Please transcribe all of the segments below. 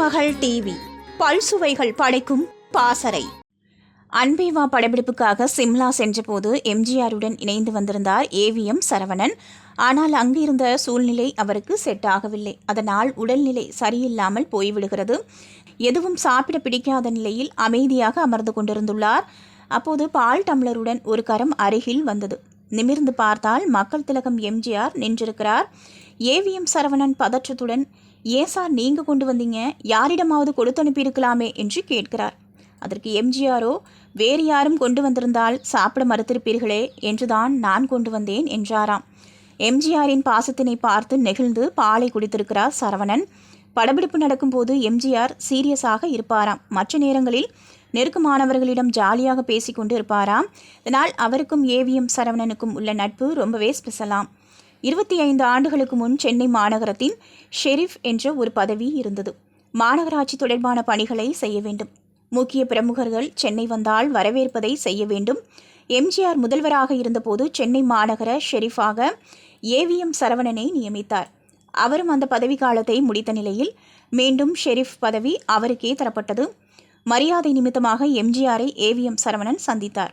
திருமகள் TV பல்சுவைகள் படைக்கும் பாசறை. அன்பேவா படப்பிடிப்புக்காக சிம்லா சென்றபோது எம்ஜிஆருடன் இணைந்து வந்திருந்தார் ஏவிஎம் சரவணன். ஆனால் அங்கிருந்த சூழ்நிலை அவருக்கு செட் ஆகவில்லை. அதனால் உடல்நிலை சரியில்லாமல் போய்விடுகிறது. எதுவும் சாப்பிட பிடிக்காத நிலையில் அமைதியாக அமர்ந்து கொண்டிருந்துள்ளார். அப்போது பால் டம்ளருடன் ஒரு கரம் அருகில் வந்தது. நிமிர்ந்து பார்த்தால் மக்கள் திலகம் எம்ஜிஆர் நின்றிருக்கிறார். ஏவிஎம் சரவணன் பதற்றத்துடன், ஏன் சார் நீங்க கொண்டு வந்தீங்க, யாரிடமாவது கொடுத்து அனுப்பியிருக்கலாமே என்று கேட்கிறார். அதற்கு எம்ஜிஆரோ, வேறு யாரும் கொண்டு வந்திருந்தால் சாப்பிட மறுத்திருப்பீர்களே என்றுதான் நான் கொண்டு வந்தேன் என்றாராம். எம்ஜிஆரின் பாசத்தினை பார்த்து நெகிழ்ந்து பாலை குடித்திருக்கிறார் சரவணன். படப்பிடிப்பு நடக்கும்போது எம்ஜிஆர் சீரியஸாக இருப்பாராம். மற்ற நேரங்களில் நெருக்கமானவர்களிடம் ஜாலியாக பேசிக்கொண்டு இருப்பாராம். இதனால் அவருக்கும் ஏவிஎம் சரவணனுக்கும் உள்ள நட்பு ரொம்பவே ஸ்பெஷலாம். 25 ஆண்டுகளுக்கு முன் சென்னை மாநகரத்தின் ஷெரீஃப் என்ற ஒரு பதவி இருந்தது. மாநகராட்சி தொடர்பான பணிகளை செய்ய வேண்டும். முக்கிய பிரமுகர்கள் சென்னை வந்தால் வரவேற்பதை செய்ய வேண்டும். எம்ஜிஆர் முதல்வராக இருந்தபோது சென்னை மாநகர ஷெரீஃபாக ஏவிஎம் சரவணனை நியமித்தார். அவரும் அந்த பதவி காலத்தை முடித்த நிலையில் மீண்டும் ஷெரீஃப் பதவி அவருக்கே தரப்பட்டது. மரியாதை நிமித்தமாக எம்ஜிஆரை ஏவிஎம் சரவணன் சந்தித்தார்.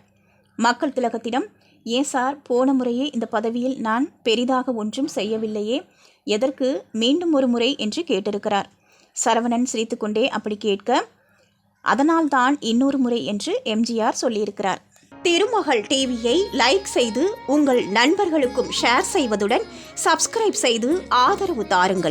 மக்கள் திலகத்திடம், ஏன் சார், போன முறையே இந்த பதவியில் நான் பெரிதாக ஒன்றும் செய்யவில்லையே, எதற்கு மீண்டும் ஒரு முறை என்று கேட்டிருக்கிறார். சரவணன் சிரித்துக்கொண்டே அப்படி கேட்க, அதனால்தான் இன்னொரு முறை என்று எம்ஜிஆர் சொல்லியிருக்கிறார். திருமகள் டிவியை லைக் செய்து உங்கள் நண்பர்களுக்கும் ஷேர் செய்வதுடன் சப்ஸ்கிரைப் செய்து ஆதரவு தாருங்கள்.